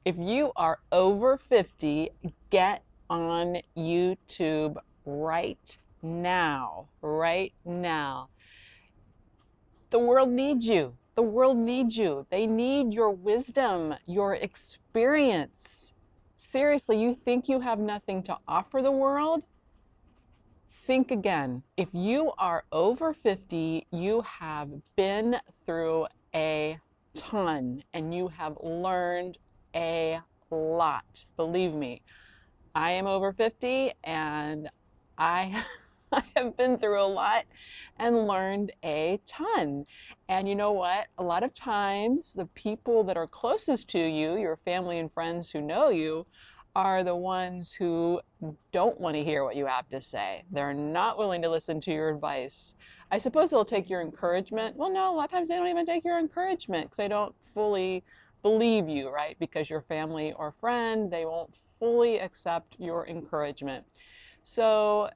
If you are over 50, get on YouTube right now. Right now. The world needs you. The world needs you. They need your wisdom, your experience. Seriously, you think you have nothing to offer the world? Think again. If you are over 50, you have been through a ton and you have learned a lot. Believe me, I am over 50 and I I have been through a lot and learned a ton. And you know what? A lot of times the people that are closest to you, your family and friends who know you, are the ones who don't want to hear what you have to say. They're not willing to listen to your advice. I suppose they'll take your encouragement. Well, no, a lot of times they don't even take your encouragement because they don't fully believe you, right? Because your family or friend, they won't fully accept your encouragement. So,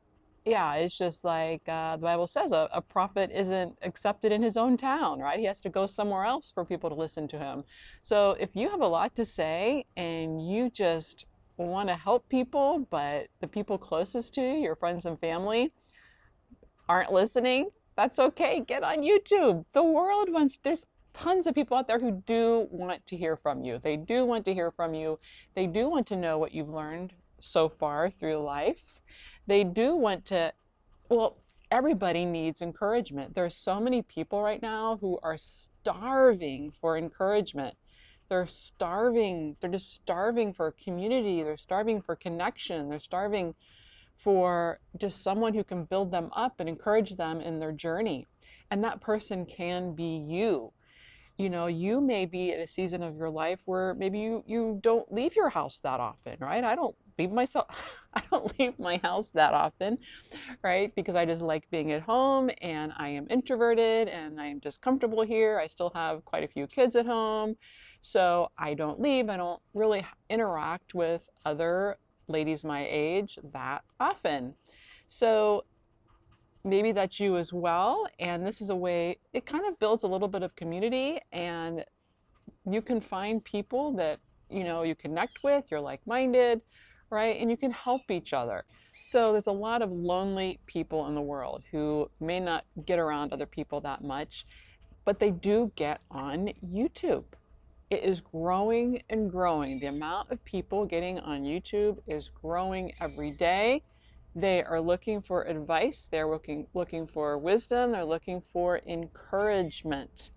yeah, it's just like the Bible says a prophet isn't accepted in his own town, right? He has to go somewhere else for people to listen to him. So, if you have a lot to say and you just want to help people, but the people closest to you, your friends and family, aren't listening, that's okay. Get on YouTube. The world wants, there's tons of people out there who do want to hear from you. They do want to hear from you. They do want to know what you've learned so far through life. They do want to, well, everybody needs encouragement. There's so many people right now who are starving for encouragement. They're starving, they're just starving for community, they're starving for connection, they're starving for just someone who can build them up and encourage them in their journey. And that person can be you. You know, you may be at a season of your life where maybe you don't leave your house that often, right? I don't leave myself, I don't leave my house that often, right? Because I just like being at home and I am introverted and I am just comfortable here. I still have quite a few kids at home. So I don't leave. I don't really interact with other ladies my age that often. So maybe that's you as well. And this is a way, it kind of builds a little bit of community and you can find people that, you know, you connect with, you're like-minded, right? And you can help each other. So there's a lot of lonely people in the world who may not get around other people that much, but they do get on YouTube. It is growing and growing. The amount of people getting on YouTube is growing every day. They are looking for advice, they're looking for wisdom, they're looking for encouragement.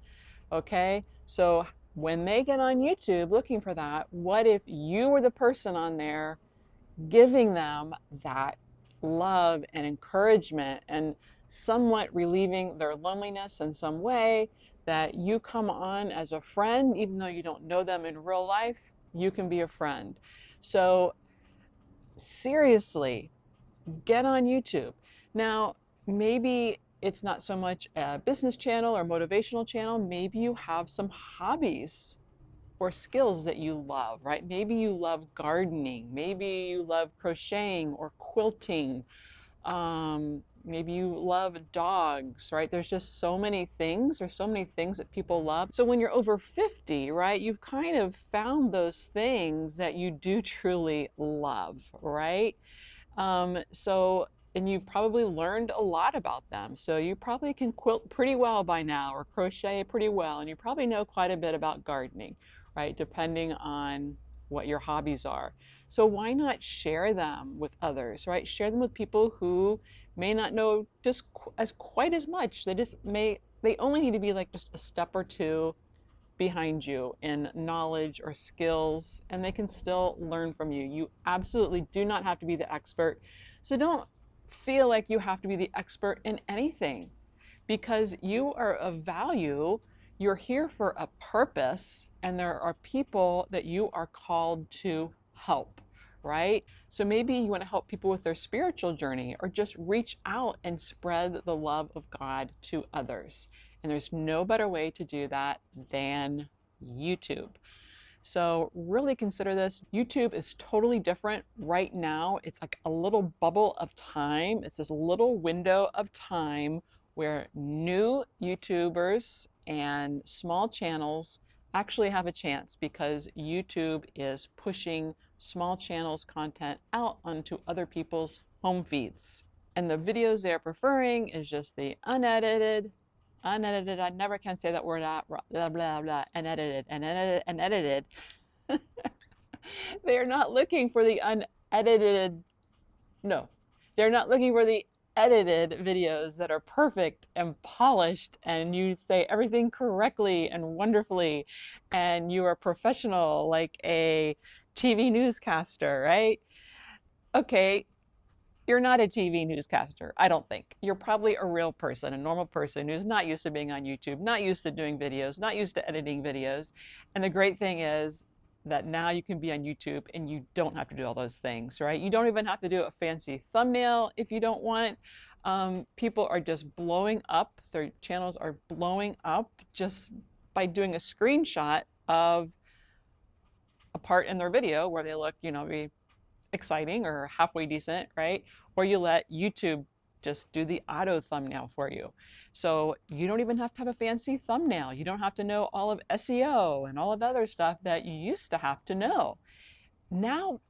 Okay? So when they get on YouTube looking for that, what if you were the person on there giving them that love and encouragement and somewhat relieving their loneliness in some way, that you come on as a friend, even though you don't know them in real life, you can be a friend. So seriously, get on YouTube. Now, maybe it's not so much a business channel or motivational channel. Maybe you have some hobbies or skills that you love, right? Maybe you love gardening. Maybe you love crocheting or quilting. Maybe you love dogs, right? There's just so many things. There's so many things that people love. So when you're over 50, right, you've kind of found those things that you do truly love, right? And you've probably learned a lot about them. So you probably can quilt pretty well by now or crochet pretty well. And you probably know quite a bit about gardening, right? Depending on what your hobbies are. So why not share them with others, right? Share them with people who may not know just as quite as much. They only need to be like just a step or two behind you in knowledge or skills, and they can still learn from you. You absolutely do not have to be the expert. So don't feel like you have to be the expert in anything because you are of value. You're here for a purpose, and there are people that you are called to help, right? So maybe you want to help people with their spiritual journey or just reach out and spread the love of God to others. And there's no better way to do that than YouTube. So really consider this. YouTube is totally different right now. It's like a little bubble of time. It's this little window of time where new YouTubers and small channels actually have a chance because YouTube is pushing small channels content out onto other people's home feeds. And the videos they're preferring is just the unedited, I never can say that word out, blah, blah, blah, unedited. They are not looking for the unedited, no, they're not looking for the edited videos that are perfect and polished and you say everything correctly and wonderfully and you are professional like a TV newscaster, right? Okay, you're not a TV newscaster, I don't think. You're probably a real person, a normal person who's not used to being on YouTube, not used to doing videos, not used to editing videos. And the great thing is that now you can be on YouTube and you don't have to do all those things, right? You don't even have to do a fancy thumbnail if you don't want. People are just blowing up, their channels are blowing up just by doing a screenshot of a part in their video where they look, be exciting or halfway decent, right? Or you let YouTube just do the auto thumbnail for you. So you don't even have to have a fancy thumbnail. You don't have to know all of SEO and all of the other stuff that you used to have to know. Now,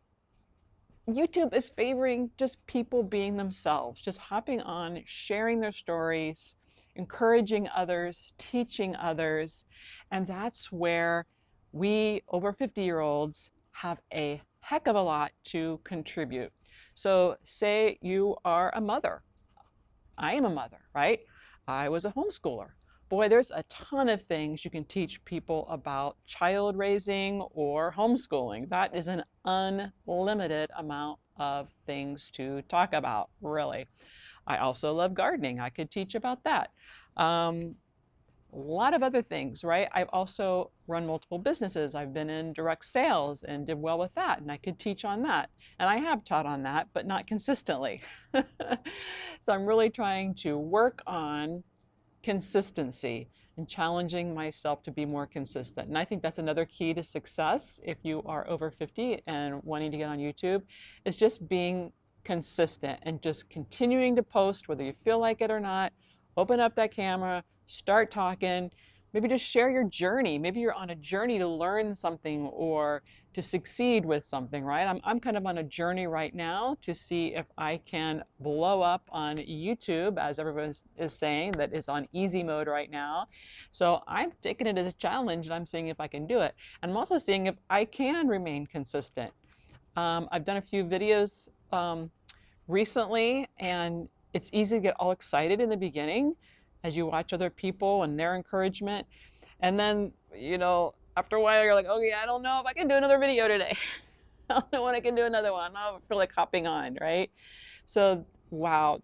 YouTube is favoring just people being themselves, just hopping on, sharing their stories, encouraging others, teaching others. And that's where we over 50-year-olds have a heck of a lot to contribute. So say you are a mother. I am a mother, right? I was a homeschooler. Boy, there's a ton of things you can teach people about child raising or homeschooling. That is an unlimited amount of things to talk about, really. I also love gardening. I could teach about that. A lot of other things, right? I've also run multiple businesses. I've been in direct sales and did well with that, and I could teach on that. And I have taught on that, but not consistently. So I'm really trying to work on consistency and challenging myself to be more consistent. And I think that's another key to success if you are over 50 and wanting to get on YouTube, is just being consistent and just continuing to post whether you feel like it or not. Open up that camera, start talking, maybe just share your journey. Maybe you're on a journey to learn something or to succeed with something, right? I'm kind of on a journey right now to see if I can blow up on YouTube, as everyone is saying, that is on easy mode right now. So I'm taking it as a challenge and I'm seeing if I can do it. And I'm also seeing if I can remain consistent. I've done a few videos recently, and it's easy to get all excited in the beginning as you watch other people and their encouragement. And then, after a while, you're like, okay, I don't know if I can do another video today. I don't know when I can do another one. I don't feel like hopping on, right? So, wow.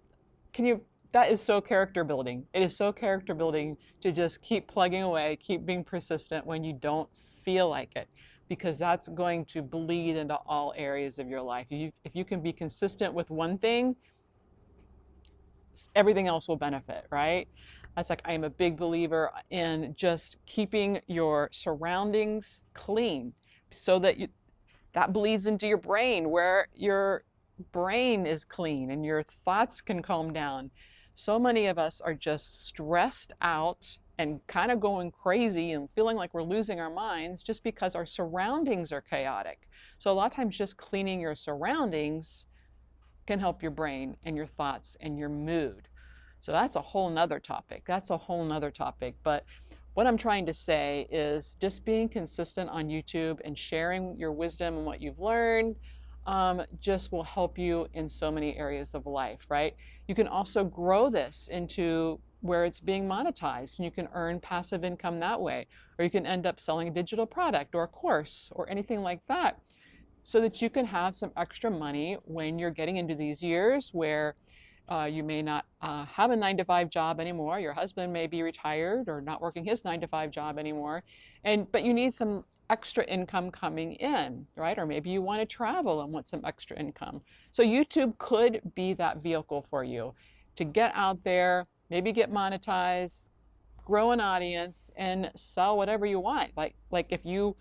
That is so character building. It is so character building to just keep plugging away, keep being persistent when you don't feel like it, because that's going to bleed into all areas of your life. If you can be consistent with one thing, everything else will benefit, right? That's like, I am a big believer in just keeping your surroundings clean so that that bleeds into your brain, where your brain is clean and your thoughts can calm down. So many of us are just stressed out and kind of going crazy and feeling like we're losing our minds just because our surroundings are chaotic. So a lot of times just cleaning your surroundings can help your brain and your thoughts and your mood. So that's a whole nother topic. But what I'm trying to say is just being consistent on YouTube and sharing your wisdom and what you've learned just will help you in so many areas of life, right? You can also grow this into where it's being monetized and you can earn passive income that way, or you can end up selling a digital product or a course or anything like that, so that you can have some extra money when you're getting into these years where you may not have a 9-to-5 job anymore. Your husband may be retired or not working his 9-to-5 job anymore, but you need some extra income coming in, right? Or maybe you want to travel and want some extra income. So YouTube could be that vehicle for you to get out there, maybe get monetized, grow an audience, and sell whatever you want. Like if you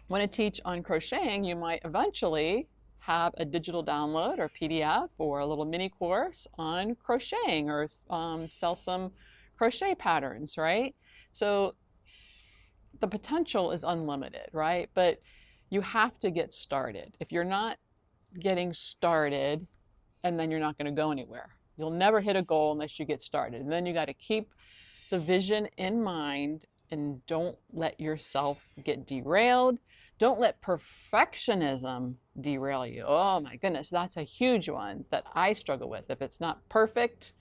want to teach on crocheting, you might eventually have a digital download or PDF or a little mini course on crocheting, or sell some crochet patterns, right? So the potential is unlimited, right? But you have to get started. If you're not getting started, and then you're not going to go anywhere. You'll never hit a goal unless you get started. And then you got to keep the vision in mind and don't let yourself get derailed. Don't let perfectionism derail you. Oh my goodness, that's a huge one that I struggle with. If it's not perfect,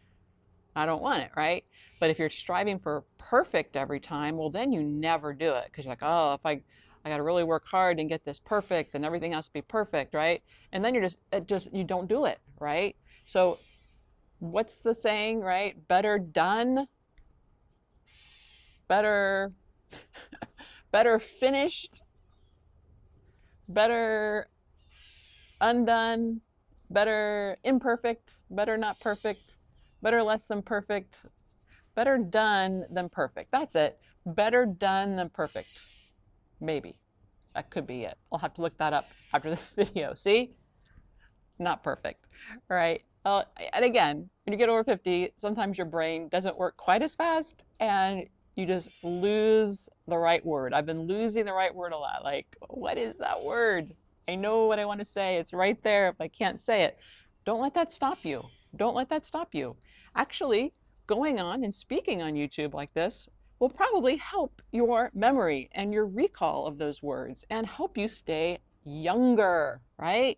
I don't want it, right? But if you're striving for perfect every time, well, then you never do it because you're like, oh, if I got to really work hard and get this perfect and everything has to be perfect, right? And then you don't do it, right? So what's the saying, right? Better done, better, better finished, better undone, better imperfect, better not perfect, better less than perfect, better done than perfect. That's it. Better done than perfect. Maybe. That could be it. I'll have to look that up after this video. See? Not perfect. All right. And again, when you get over 50, sometimes your brain doesn't work quite as fast and you just lose the right word. I've been losing the right word a lot. Like, what is that word? I know what I want to say. It's right there if I can't say it. Don't let that stop you. Don't let that stop you. Actually, going on and speaking on YouTube like this will probably help your memory and your recall of those words and help you stay younger, right?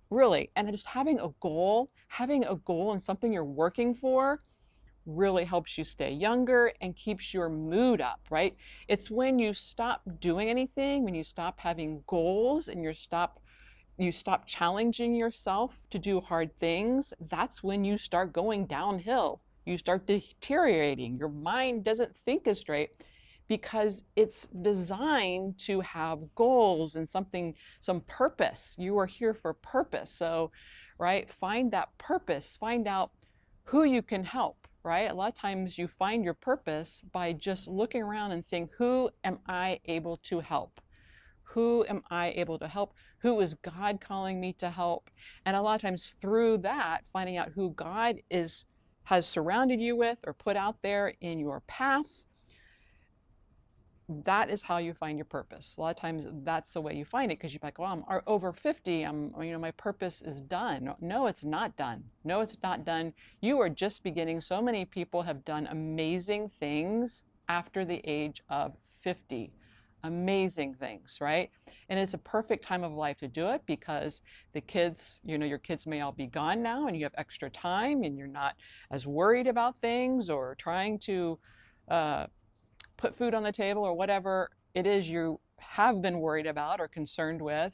Really. And just having a goal and something you're working for really helps you stay younger and keeps your mood up, right? It's when you stop doing anything, when you stop having goals and you stop challenging yourself to do hard things, that's when you start going downhill. You start deteriorating. Your mind doesn't think as straight because it's designed to have goals and some purpose. You are here for purpose. So, right, find that purpose, find out who you can help, right? A lot of times you find your purpose by just looking around and saying, who am I able to help? Who am I able to help? Who is God calling me to help? And a lot of times through that, finding out who God has surrounded you with or put out there in your path, that is how you find your purpose. A lot of times that's the way you find it because you're like, well, I'm over 50. My purpose is done. No, it's not done. No, it's not done. You are just beginning. So many people have done amazing things after the age of 50. Amazing things, right? And it's a perfect time of life to do it because the kids, your kids may all be gone now and you have extra time and you're not as worried about things or trying to put food on the table or whatever it is you have been worried about or concerned with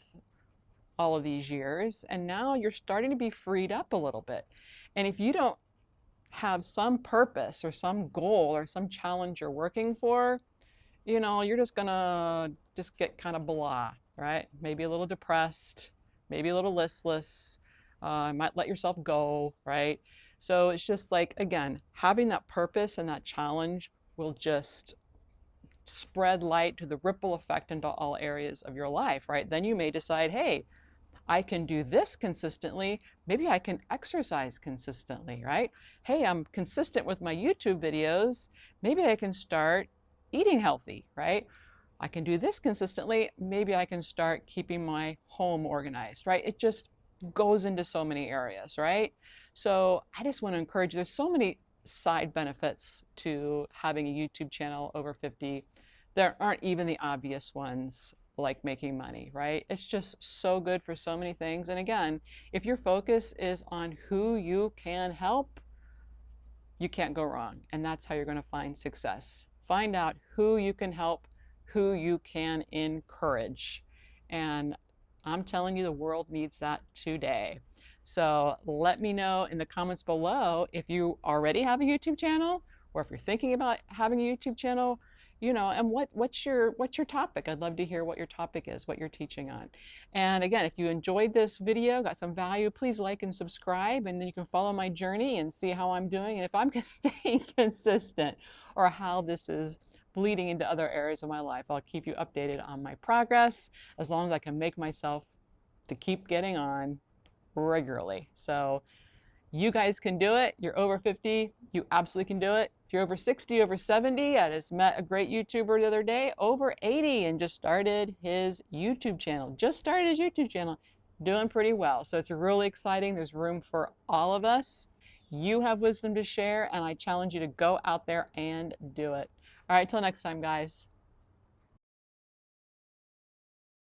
all of these years. And now you're starting to be freed up a little bit. And if you don't have some purpose or some goal or some challenge you're working for, you're just gonna get kind of blah, right? Maybe a little depressed, maybe a little listless, might let yourself go, right? So it's just like, again, having that purpose and that challenge will just spread light to the ripple effect into all areas of your life, right? Then you may decide, hey, I can do this consistently. Maybe I can exercise consistently, right? Hey, I'm consistent with my YouTube videos. Maybe I can start eating healthy, right? I can do this consistently. Maybe I can start keeping my home organized, right? It just goes into so many areas, right? So I just want to encourage you. There's so many side benefits to having a YouTube channel over 50. There aren't even the obvious ones like making money, right? It's just so good for so many things. And again, if your focus is on who you can help, you can't go wrong. And that's how you're going to find success. Find out who you can help, who you can encourage. And I'm telling you, the world needs that today. So let me know in the comments below if you already have a YouTube channel or if you're thinking about having a YouTube channel, and what's your topic? I'd love to hear what your topic is, what you're teaching on. And again, if you enjoyed this video, got some value, please like and subscribe, and then you can follow my journey and see how I'm doing and if I'm staying consistent or how this is bleeding into other areas of my life. I'll keep you updated on my progress as long as I can make myself to keep getting on regularly. So You guys can do it. You're over 50, you absolutely can do it. If you're over 60, over 70, I just met a great YouTuber the other day, over 80, and just started his YouTube channel. Doing pretty well. So it's really exciting. There's room for all of us. You have wisdom to share, and I challenge you to go out there and do it. All right, till next time, guys.